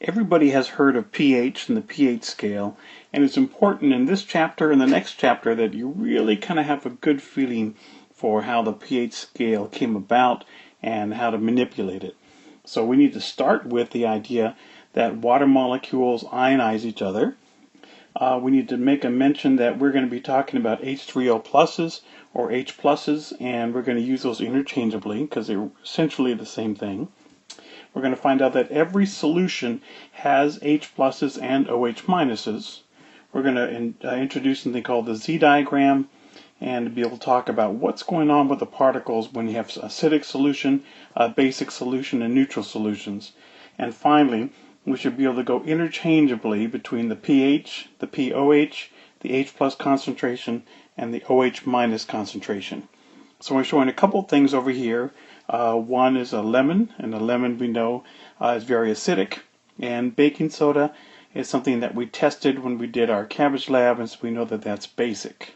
Everybody has heard of pH and the pH scale, and it's important in this chapter and the next chapter that you really kind of have a good feeling for how the pH scale came about and how to manipulate it. So we need to start with the idea that water molecules ionize each other. We need to make a mention that we're going to be talking about H3O pluses or H pluses, and we're going to use those interchangeably because they're essentially the same thing. We're going to find out that every solution has H pluses and OH minuses. We're going to introduce something called the Z diagram and be able to talk about what's going on with the particles when you have acidic solution, basic solution, and neutral solutions. And finally, we should be able to go interchangeably between the pH, the pOH, the H plus concentration, and the OH minus concentration. So we're showing a couple things over here. One is a lemon, and a lemon we know is very acidic, and baking soda is something that we tested when we did our cabbage lab, and so we know that that's basic.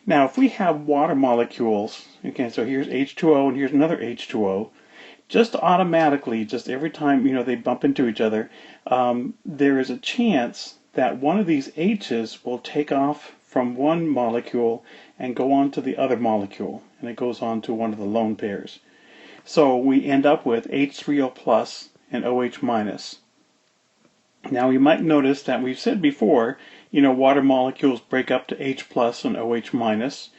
Now if we have water molecules, okay, so here's H2O and here's another H2O, just automatically, just every time they bump into each other, there is a chance that one of these H's will take off from one molecule and go on to the other molecule, and it goes on to one of the lone pairs. So we end up with H3O plus and OH minus. Now you might notice that we've said before, water molecules break up to H plus and OH minus,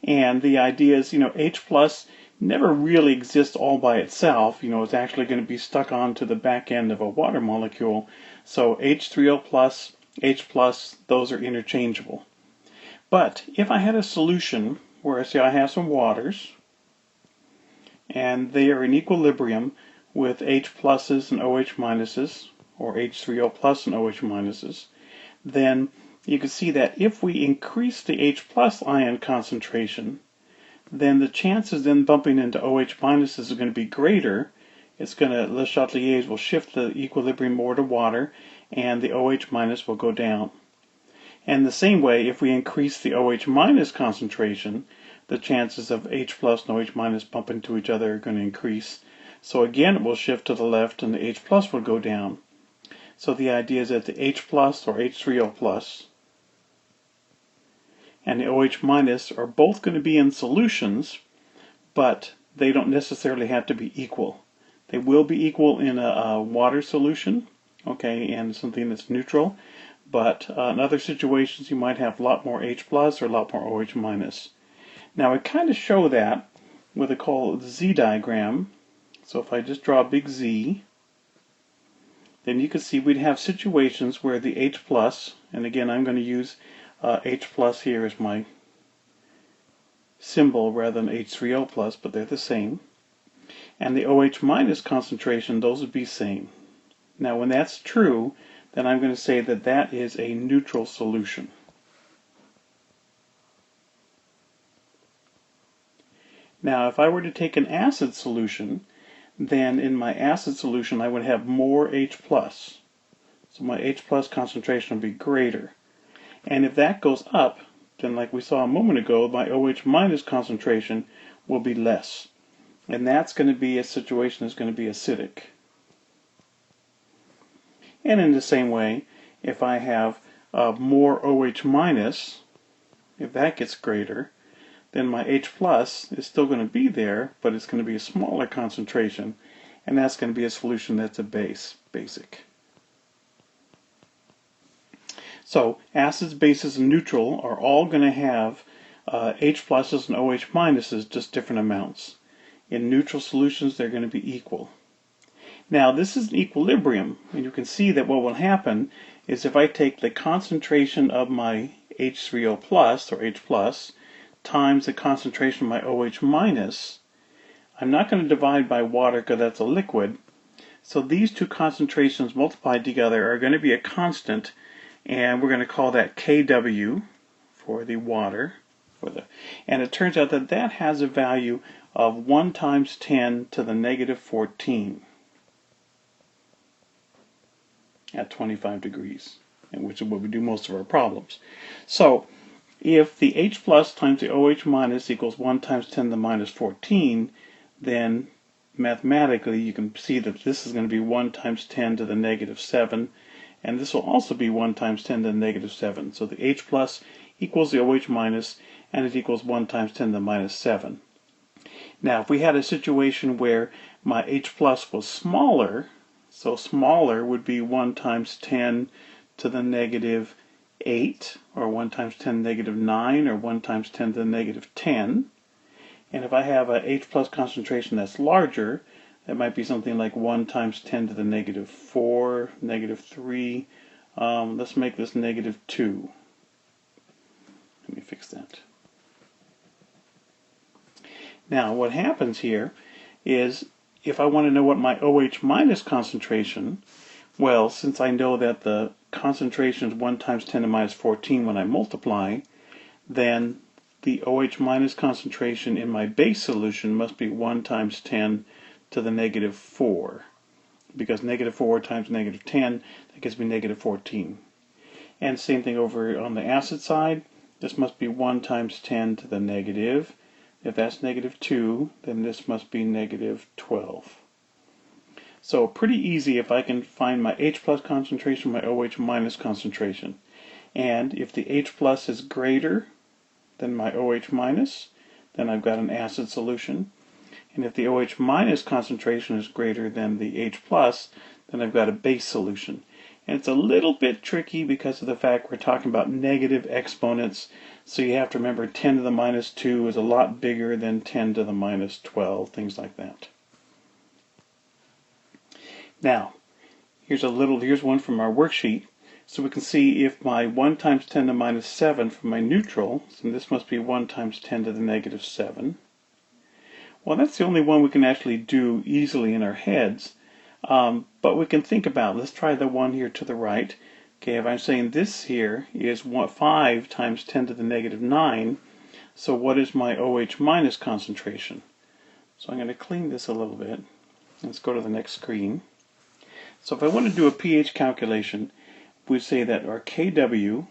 and the idea is, H plus never really exists all by itself. It's actually going to be stuck onto the back end of a water molecule. So H3O plus, H plus, those are interchangeable. But if I had a solution where I have some waters and they are in equilibrium with H pluses and OH minuses, or H3O plus and OH minuses, then you can see that if we increase the H plus ion concentration, then the chances then bumping into OH minuses are going to be greater. Le Chatelier's will shift the equilibrium more to water, and the OH minus will go down. And the same way, if we increase the OH minus concentration, the chances of H plus and OH minus bumping into each other are going to increase. So again, it will shift to the left and the H plus will go down. So the idea is that the H plus or H3O plus and the OH minus are both going to be in solutions, but they don't necessarily have to be equal. They will be equal in a water solution, okay, and something that's neutral. But in other situations, you might have a lot more H plus or a lot more OH minus. Now, I kind of show that with a called the Z diagram. So if I just draw a big Z, then you can see we'd have situations where the H plus, and again, I'm going to use H plus here as my symbol rather than H3O plus, but they're the same. And the OH minus concentration, those would be same. Now, when that's true, then I'm going to say that that is a neutral solution. Now, if I were to take an acid solution, then in my acid solution I would have more H plus. So my H plus concentration would be greater. And if that goes up, then like we saw a moment ago, my OH minus concentration will be less. And that's going to be a situation that's going to be acidic. And in the same way, if I have more OH minus, if that gets greater, then my H plus is still going to be there, but it's going to be a smaller concentration, and that's going to be a solution that's a basic. So acids, bases, and neutral are all going to have H pluses and OH minuses, just different amounts. In neutral solutions, they're going to be equal. Now this is an equilibrium, and you can see that what will happen is if I take the concentration of my H3O plus or H plus times the concentration of my OH minus, I'm not going to divide by water because that's a liquid, so these two concentrations multiplied together are going to be a constant, and we're going to call that Kw for the water, and it turns out that that has a value of 1 times 10 to the negative 14. At 25 degrees, which is what we do most of our problems. So if the H plus times the OH minus equals 1 times 10 to the minus 14, then mathematically you can see that this is going to be 1 times 10 to the negative 7, and this will also be 1 times 10 to the negative 7. So the H plus equals the OH minus, and it equals 1 times 10 to the minus 7. Now if we had a situation where my H plus was smaller, so smaller would be 1 times 10 to the negative 8, or 1 times 10 to the negative 9, or 1 times 10 to the negative 10. And if I have a H plus concentration that's larger, that might be something like 1 times 10 to the negative 4, negative 3. Let's make this negative 2. Let me fix that. Now what happens here is, if I want to know what my OH minus concentration, well, since I know that the concentration is 1 times 10 to the minus 14 when I multiply, then the OH minus concentration in my base solution must be 1 times 10 to the negative 4, because negative 4 times negative 10, that gives me negative 14. And same thing over on the acid side, this must be 1 times 10 to the negative. If that's negative 2, then this must be negative 12. So pretty easy if I can find my H plus concentration, my OH minus concentration. And if the H plus is greater than my OH minus, then I've got an acid solution. And if the OH minus concentration is greater than the H plus, then I've got a base solution. And it's a little bit tricky because of the fact we're talking about negative exponents, so you have to remember 10 to the minus 2 is a lot bigger than 10 to the minus 12, things like that. Now, here's one from our worksheet. So we can see if my 1 times 10 to the minus 7 for my neutral, so this must be 1 times 10 to the negative 7. Well, that's the only one we can actually do easily in our heads, but we can think about it. Let's try the one here to the right. Okay, if I'm saying this here is 5 times 10 to the negative 9, so what is my OH minus concentration? So I'm going to clean this a little bit. Let's go to the next screen. So if I want to do a pH calculation, we say that our Kw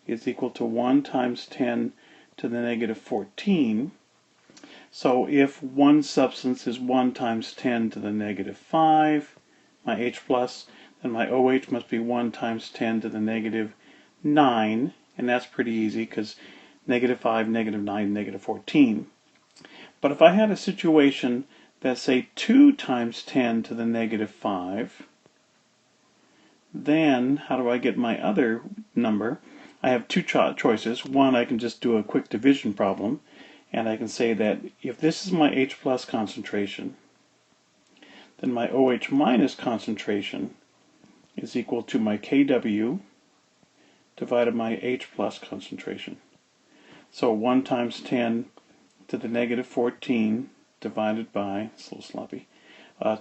is equal to 1 times 10 to the negative 14. So if one substance is 1 times 10 to the negative 5, my H plus, then my OH must be 1 times 10 to the negative 9, and that's pretty easy because negative 5, negative 9, negative 14. But if I had a situation that's, say, 2 times 10 to the negative 5, then how do I get my other number? I have two choices. One, I can just do a quick division problem, and I can say that if this is my H plus concentration, then my OH minus concentration is equal to my Kw divided by H plus concentration. So 1 times 10 to the negative 14 divided by, it's a little sloppy,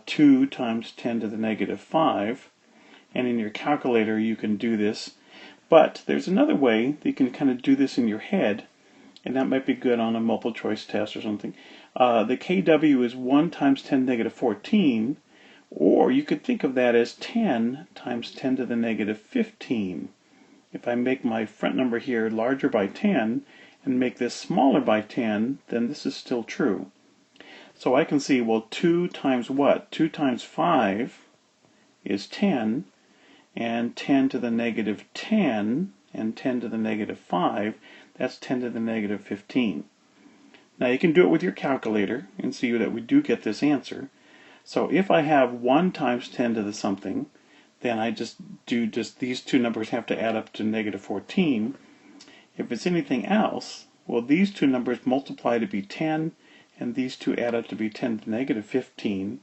2 times 10 to the negative 5. And in your calculator you can do this, but there's another way that you can kind of do this in your head, and that might be good on a multiple choice test or something. The Kw is 1 times 10 to the negative 14, or you could think of that as 10 times 10 to the negative 15. If I make my front number here larger by 10 and make this smaller by 10, then this is still true. So I can see, well, 2 times what? 2 times 5 is 10, and 10 to the negative 10 and 10 to the negative 5, that's 10 to the negative 15. Now you can do it with your calculator and see that we do get this answer. So if I have 1 times 10 to the something, then I just these two numbers have to add up to negative 14. If it's anything else, well, these two numbers multiply to be 10, and these two add up to be 10 to the negative 15.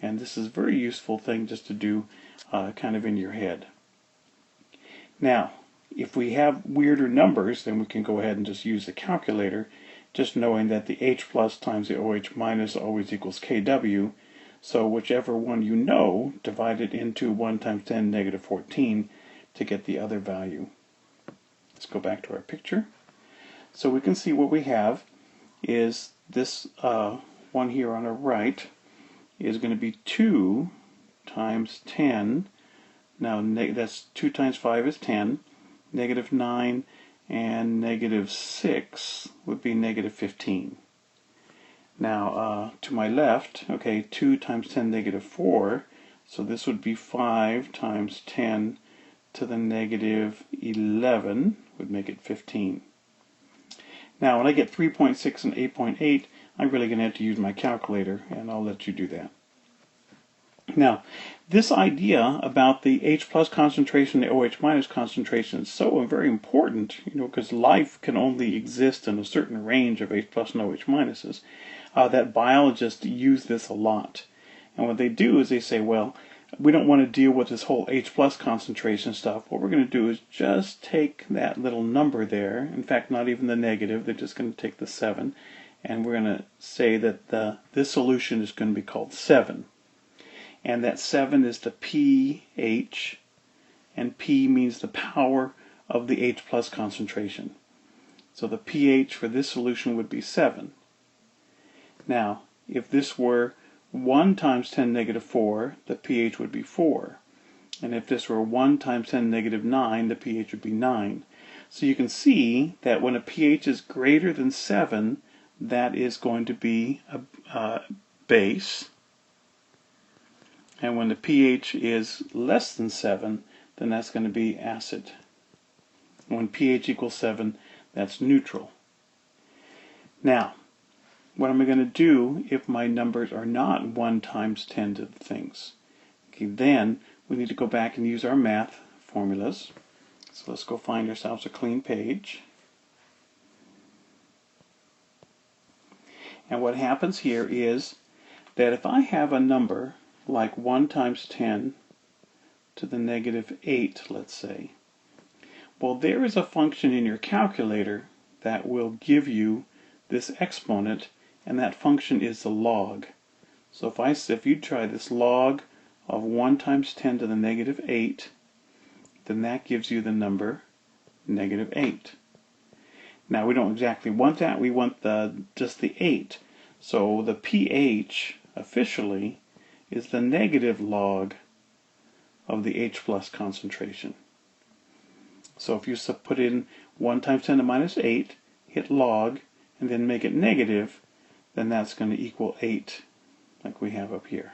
And this is a very useful thing just to do kind of in your head. Now, if we have weirder numbers, then we can go ahead and just use the calculator, just knowing that the H plus times the OH minus always equals Kw. So whichever one you know, divide it into 1 times 10 to the negative 14 to get the other value. Let's go back to our picture. So we can see what we have is this one here on the right is going to be 2 times 10. Now that's 2 times 5 is 10. Negative 9 and negative 6 would be negative 15. Now, to my left, okay, 2 times 10 negative 4, so this would be 5 times 10 to the negative 11, would make it 15. Now, when I get 3.6 and 8.8, I'm really going to have to use my calculator, and I'll let you do that. Now, this idea about the H plus concentration, the OH minus concentration is so very important, because life can only exist in a certain range of H plus and OH minuses, that biologists use this a lot. And what they do is they say, well, we don't want to deal with this whole H plus concentration stuff. What we're going to do is just take that little number there, in fact, not even the negative, they're just going to take the 7, and we're going to say that this solution is going to be called 7. And that 7 is the pH, and P means the power of the H plus concentration. So the pH for this solution would be 7. Now, if this were 1 times 10 negative 4, the pH would be 4. And if this were 1 times 10 negative 9, the pH would be 9. So you can see that when a pH is greater than 7, that is going to be a base. And when the pH is less than 7, then that's going to be acid. When pH equals 7, that's neutral. Now, what am I going to do if my numbers are not 1 times 10 to the things? Okay, then we need to go back and use our math formulas. So let's go find ourselves a clean page. And what happens here is that if I have a number like 1 times 10 to the negative 8, let's say, well, there is a function in your calculator that will give you this exponent, and that function is the log. So if you try this log of 1 times 10 to the negative 8, then that gives you the number negative 8. Now, we don't exactly want that. We want just the 8. So the pH officially is the negative log of the H plus concentration. So if you put in 1 times 10 to the minus 8, hit log, and then make it negative, then that's going to equal 8, like we have up here.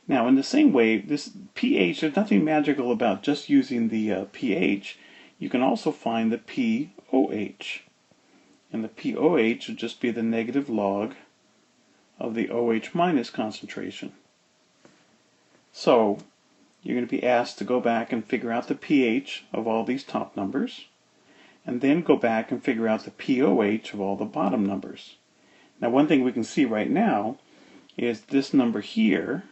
Now, in the same way, this pH, there's nothing magical about just using the pH. You can also find the pOH. And the pOH would just be the negative log of the OH minus concentration. So, you're going to be asked to go back and figure out the pH of all these top numbers, and then go back and figure out the pOH of all the bottom numbers. Now, one thing we can see right now is this number here,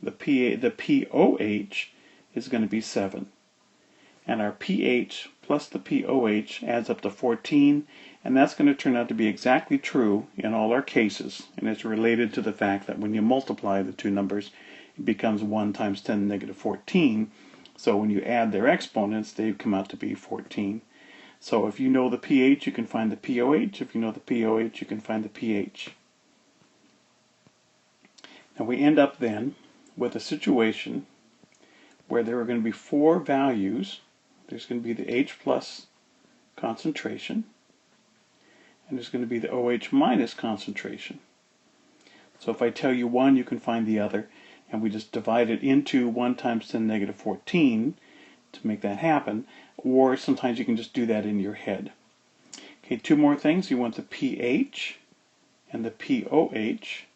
the pOH, is going to be 7. And our pH plus the pOH adds up to 14, and that's going to turn out to be exactly true in all our cases. And it's related to the fact that when you multiply the two numbers, it becomes 1 times 10 to the negative 14. So when you add their exponents, they come out to be 14. So if you know the pH, you can find the pOH. If you know the pOH, you can find the pH. Now we end up then with a situation where there are going to be 4 values. There's going to be the H plus concentration, and there's going to be the OH minus concentration. So if I tell you one, you can find the other, and we just divide it into 1 times 10 to the negative 14 to make that happen, or sometimes you can just do that in your head. Okay, 2 more things. You want the pH and the pOH,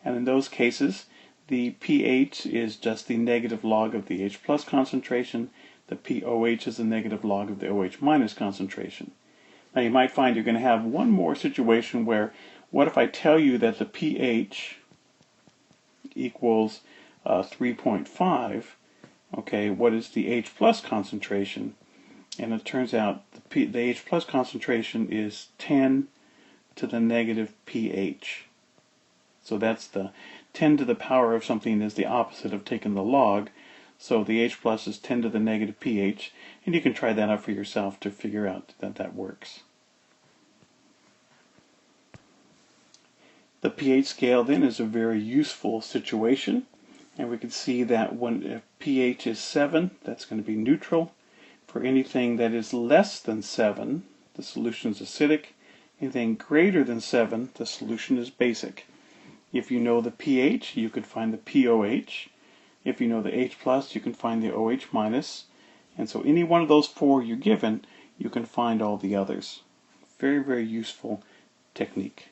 and in those cases, the pH is just the negative log of the H plus concentration. The pOH is the negative log of the OH minus concentration. Now you might find you're going to have one more situation where, what if I tell you that the pH equals 3.5, okay, what is the H plus concentration? And it turns out the H plus concentration is 10 to the negative pH. So that's the 10 to the power of something is the opposite of taking the log. So the H plus is 10 to the negative pH, and you can try that out for yourself to figure out that that works. The pH scale then is a very useful situation, and we can see that when pH is 7, that's going to be neutral. For anything that is less than 7, the solution is acidic, Anything greater than 7, the solution is basic. If you know the pH, you can find the pOH. If you know the H+, you can find the OH-. And so any one of those 4 you're given, you can find all the others. Very, very useful technique.